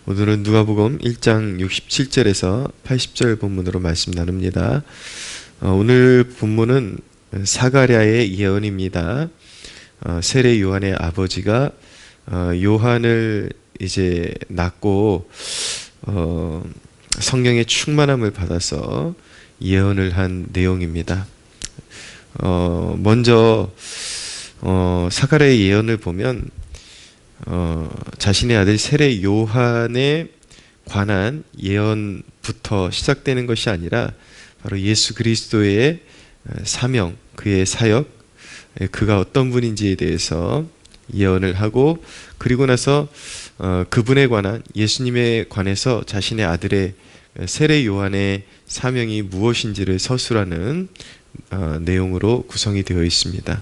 오늘은 누가복음 1장 67절에서 80절 본문으로 말씀 나눕니다. 오늘 본문은 사가랴의 예언입니다. 세례 요한의 아버지가 요한을 이제 낳고 성령의 충만함을 받아서 예언을 한 내용입니다. 먼저 사가랴의 예언을 보면 자신의 아들 세례 요한에 관한 예언부터 시작되는 것이 아니라 바로 예수 그리스도의 사명, 그의 사역, 그가 어떤 분인지에 대해서 예언을 하고, 그리고 나서 그분에 관한, 예수님에 관해서 자신의 아들의 세례 요한의 사명이 무엇인지를 서술하는 내용으로 구성이 되어 있습니다.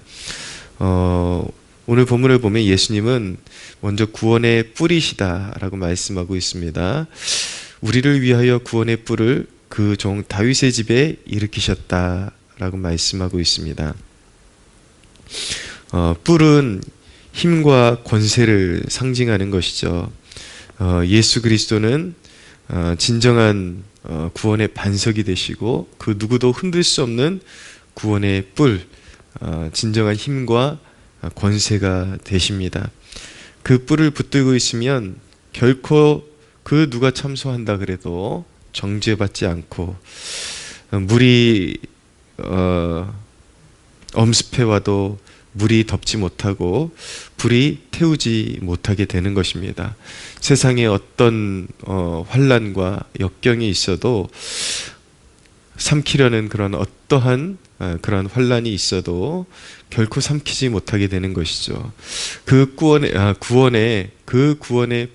오늘 본문을 보면 예수님은 먼저 구원의 뿔이시다라고 말씀하고 있습니다. 우리를 위하여 구원의 뿔을 그 종 다윗의 집에 일으키셨다라고 말씀하고 있습니다. 뿔은 힘과 권세를 상징하는 것이죠. 예수 그리스도는 진정한 구원의 반석이 되시고, 그 누구도 흔들 수 없는 구원의 뿔, 진정한 힘과 권세가 되십니다. 그 뿔을 붙들고 있으면 결코 그 누가 참소한다 그래도 정죄받지 않고, 물이 엄습해 와도 물이 덮지 못하고 불이 태우지 못하게 되는 것입니다. 세상에 어떤 환난과 역경이 있어도, 삼키려는 그런 어떠한 그런 환난이 있어도 결코 삼키지 못하게 되는 것이죠. 그 구원의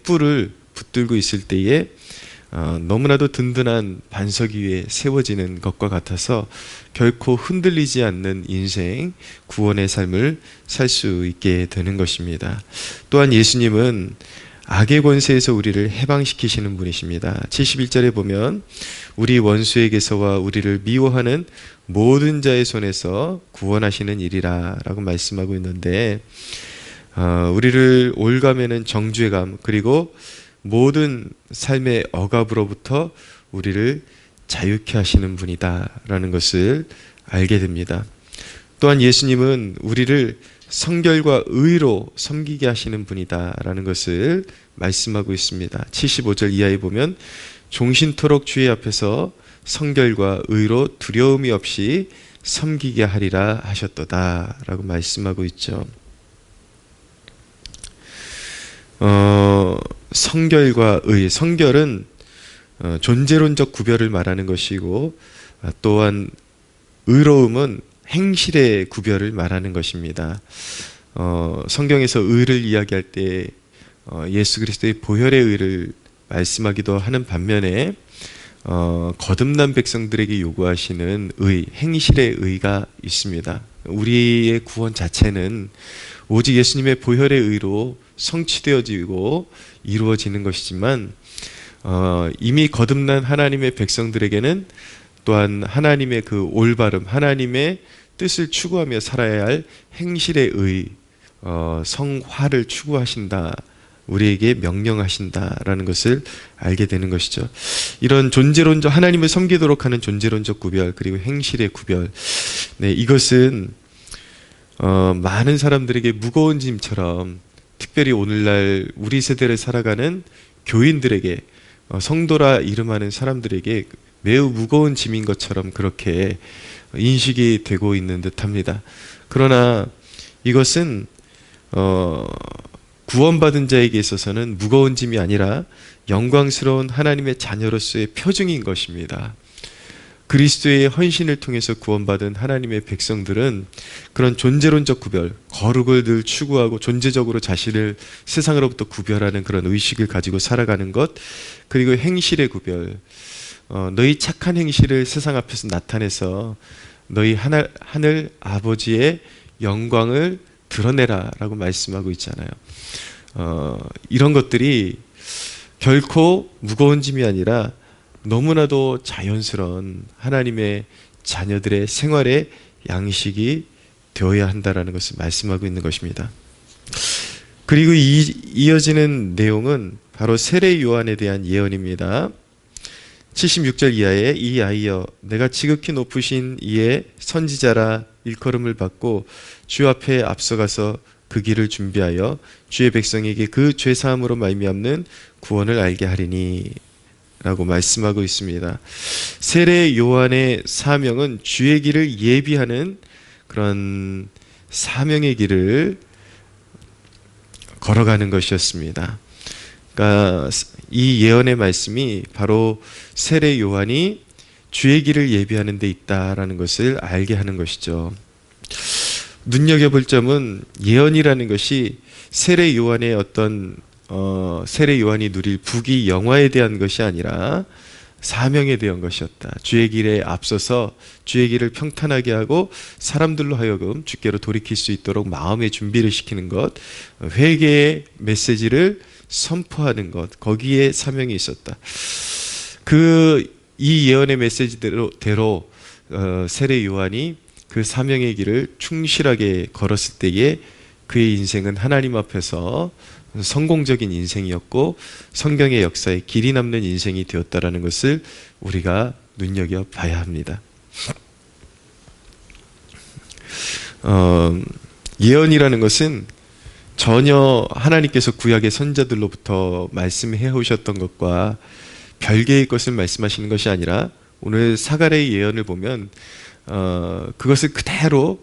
뿔을 붙들고 있을 때에 너무나도 든든한 반석 위에 세워지는 것과 같아서 결코 흔들리지 않는 인생, 구원의 삶을 살 수 있게 되는 것입니다. 또한 예수님은 악의 권세에서 우리를 해방시키시는 분이십니다. 71절에 보면 우리 원수에게서와 우리를 미워하는 모든 자의 손에서 구원하시는 일이라 라고 말씀하고 있는데, 우리를 올가매는 정죄감, 그리고 모든 삶의 억압으로부터 우리를 자유케 하시는 분이다 라는 것을 알게 됩니다. 또한 예수님은 우리를 성결과 의로 섬기게 하시는 분이다 라는 것을 말씀하고 있습니다. 75절 이하에 보면 종신토록 주의 앞에서 성결과 의로 두려움이 없이 섬기게 하리라 하셨도다 라고 말씀하고 있죠. 성결과 의, 성결은 존재론적 구별을 말하는 것이고, 또한 의로움은 행실의 구별을 말하는 것입니다. 성경에서 의를 이야기할 때 예수 그리스도의 보혈의 의를 말씀하기도 하는 반면에 거듭난 백성들에게 요구하시는 의, 행실의 의가 있습니다. 우리의 구원 자체는 오직 예수님의 보혈의 의로 성취되어지고 이루어지는 것이지만, 이미 거듭난 하나님의 백성들에게는 또한 하나님의 그 올바름, 하나님의 뜻을 추구하며 살아야 할 행실의 의, 성화를 추구하신다, 우리에게 명령하신다라는 것을 알게 되는 것이죠. 이런 존재론적, 하나님을 섬기도록 하는 존재론적 구별, 그리고 행실의 구별, 이것은 많은 사람들에게 무거운 짐처럼, 특별히 오늘날 우리 세대를 살아가는 교인들에게, 성도라 이름하는 사람들에게 매우 무거운 짐인 것처럼 그렇게 인식이 되고 있는 듯합니다. 그러나 이것은 구원받은 자에게 있어서는 무거운 짐이 아니라 영광스러운 하나님의 자녀로서의 표징인 것입니다. 그리스도의 헌신을 통해서 구원받은 하나님의 백성들은 그런 존재론적 구별, 거룩을 늘 추구하고 존재적으로 자신을 세상으로부터 구별하는 그런 의식을 가지고 살아가는 것, 그리고 행실의 구별, 너희 착한 행실을 세상 앞에서 나타내서 너희 하늘 아버지의 영광을 드러내라 라고 말씀하고 있잖아요. 이런 것들이 결코 무거운 짐이 아니라 너무나도 자연스러운 하나님의 자녀들의 생활의 양식이 되어야 한다라는 것을 말씀하고 있는 것입니다. 그리고 이어지는 내용은 바로 세례 요한에 대한 예언입니다. 76절 이하에 이 아이여 내가 지극히 높으신 이의 선지자라 일컬음을 받고 주 앞에 앞서가서 그 길을 준비하여 주의 백성에게 그 죄사함으로 말미암는 구원을 알게 하리니 라고 말씀하고 있습니다. 세례 요한의 사명은 주의 길을 예비하는 그런 사명의 길을 걸어가는 것이었습니다. 그러니까 이 예언의 말씀이 바로 세례 요한이 주의 길을 예비하는 데 있다라는 것을 알게 하는 것이죠. 눈여겨볼 점은 예언이라는 것이 세례 요한의 어떤 세례 요한이 누릴 부귀 영화에 대한 것이 아니라 사명에 대한 것이었다. 주의 길에 앞서서 주의 길을 평탄하게 하고 사람들로 하여금 주께로 돌이킬 수 있도록 마음의 준비를 시키는 것, 회개의 메시지를 선포하는 것, 거기에 사명이 있었다. 이 예언의 메시지대로 세례 요한이 그 사명의 길을 충실하게 걸었을 때에 그의 인생은 하나님 앞에서 성공적인 인생이었고 성경의 역사에 길이 남는 인생이 되었다라는 것을 우리가 눈여겨봐야 합니다. 예언이라는 것은 전혀 하나님께서 구약의 선자들로부터 말씀해 오셨던 것과 별개의 것을 말씀하시는 것이 아니라 오늘 사가랴의 예언을 보면 그것을 그대로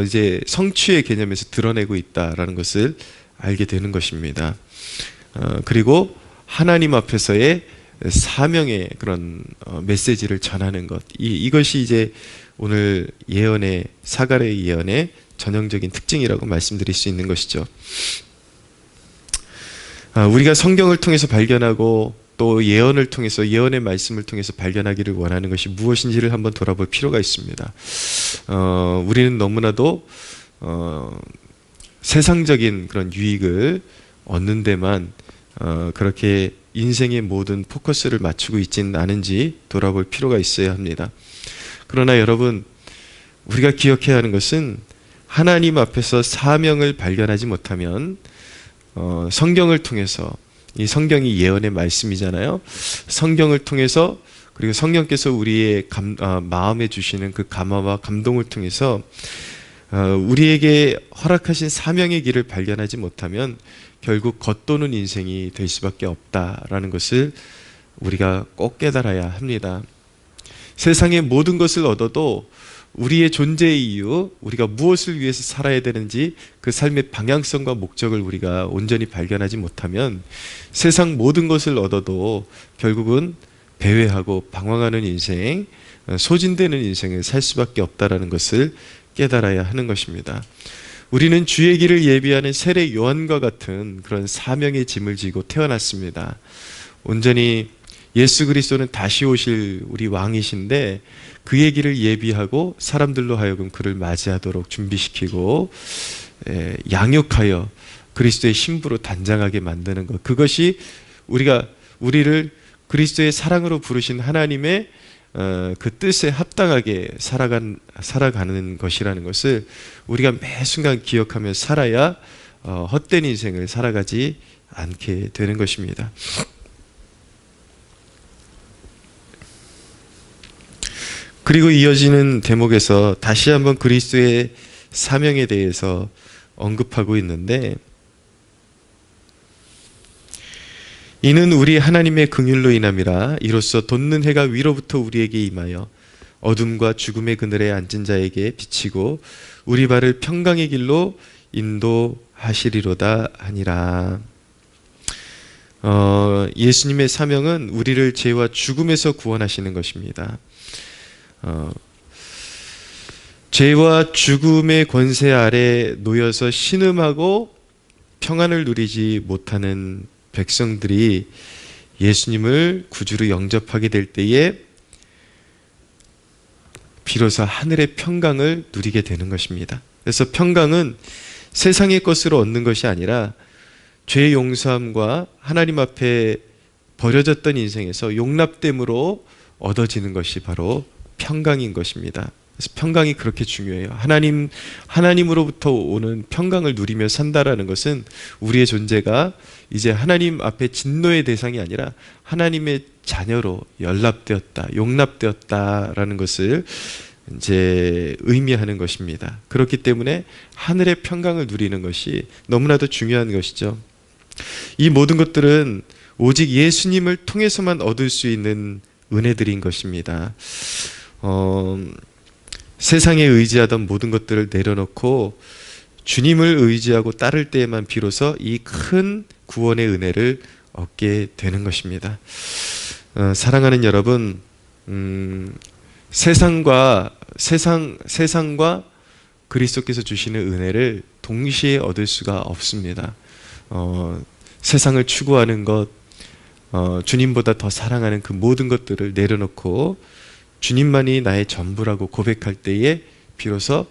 이제 성취의 개념에서 드러내고 있다라는 것을 알게 되는 것입니다. 그리고 하나님 앞에서의 사명의 그런 메시지를 전하는 것, 이것이 이제 오늘 예언의 사가랴의 예언의 전형적인 특징이라고 말씀드릴 수 있는 것이죠. 우리가 성경을 통해서 발견하고 또 예언을 통해서 예언의 말씀을 통해서 발견하기를 원하는 것이 무엇인지를 한번 돌아볼 필요가 있습니다. 우리는 너무나도 세상적인 그런 유익을 얻는 데만 그렇게 인생의 모든 포커스를 맞추고 있지는 않은지 돌아볼 필요가 있어야 합니다. 그러나 여러분, 우리가 기억해야 하는 것은 하나님 앞에서 사명을 발견하지 못하면 성경을 통해서, 이 성경이 예언의 말씀이잖아요. 성경을 통해서, 그리고 성령께서 우리의 마음에 주시는 그 감화와 감동을 통해서 우리에게 허락하신 사명의 길을 발견하지 못하면 결국 겉도는 인생이 될 수밖에 없다라는 것을 우리가 꼭 깨달아야 합니다. 세상의 모든 것을 얻어도 우리의 존재의 이유, 우리가 무엇을 위해서 살아야 되는지 그 삶의 방향성과 목적을 우리가 온전히 발견하지 못하면 세상 모든 것을 얻어도 결국은 배회하고 방황하는 인생, 소진되는 인생을 살 수밖에 없다라는 것을 깨달아야 하는 것입니다. 우리는 주의 길을 예비하는 세례 요한과 같은 그런 사명의 짐을 지고 태어났습니다. 온전히 예수 그리스도는 다시 오실 우리 왕이신데 그의 길을 예비하고 사람들로 하여금 그를 맞이하도록 준비시키고 양육하여 그리스도의 신부로 단장하게 만드는 것, 그것이 우리를 그리스도의 사랑으로 부르신 하나님의 그 뜻에 합당하게 살아가는 것이라는 것을 우리가 매 순간 기억하며 살아야 헛된 인생을 살아가지 않게 되는 것입니다. 그리고 이어지는 대목에서 다시 한번 그리스도의 사명에 대해서 언급하고 있는데, 이는 우리 하나님의 긍휼로 인함이라. 이로써 돋는 해가 위로부터 우리에게 임하여 어둠과 죽음의 그늘에 앉은 자에게 비치고 우리 발을 평강의 길로 인도하시리로다 하니라. 예수님의 사명은 우리를 죄와 죽음에서 구원하시는 것입니다. 죄와 죽음의 권세 아래 놓여서 신음하고 평안을 누리지 못하는 백성들이 예수님을 구주로 영접하게 될 때에 비로소 하늘의 평강을 누리게 되는 것입니다. 그래서 평강은 세상의 것으로 얻는 것이 아니라 죄 용서함과 하나님 앞에 버려졌던 인생에서 용납됨으로 얻어지는 것이 바로 평강인 것입니다. 그래서 평강이 그렇게 중요해요. 하나님으로부터 오는 평강을 누리며 산다라는 것은 우리의 존재가 이제 하나님 앞에 진노의 대상이 아니라 하나님의 자녀로 연락되었다, 용납되었다라는 것을 이제 의미하는 것입니다. 그렇기 때문에 하늘의 평강을 누리는 것이 너무나도 중요한 것이죠. 이 모든 것들은 오직 예수님을 통해서만 얻을 수 있는 은혜들인 것입니다. 세상에 의지하던 모든 것들을 내려놓고 주님을 의지하고 따를 때에만 비로소 이 큰 구원의 은혜를 얻게 되는 것입니다. 사랑하는 여러분, 세상과 그리스도께서 주시는 은혜를 동시에 얻을 수가 없습니다. 세상을 추구하는 것, 주님보다 더 사랑하는 그 모든 것들을 내려놓고 주님만이 나의 전부라고 고백할 때에 비로소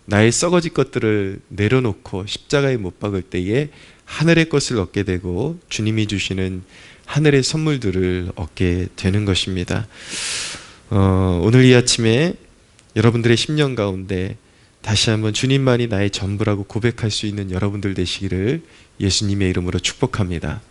나의 썩어질 것들을 내려놓고 십자가에 못 박을 때에 하늘의 것을 얻게 되고 주님이 주시는 하늘의 선물들을 얻게 되는 것입니다. 오늘 이 아침에 여러분들의 심령 가운데 다시 한번 주님만이 나의 전부라고 고백할 수 있는 여러분들 되시기를 예수님의 이름으로 축복합니다.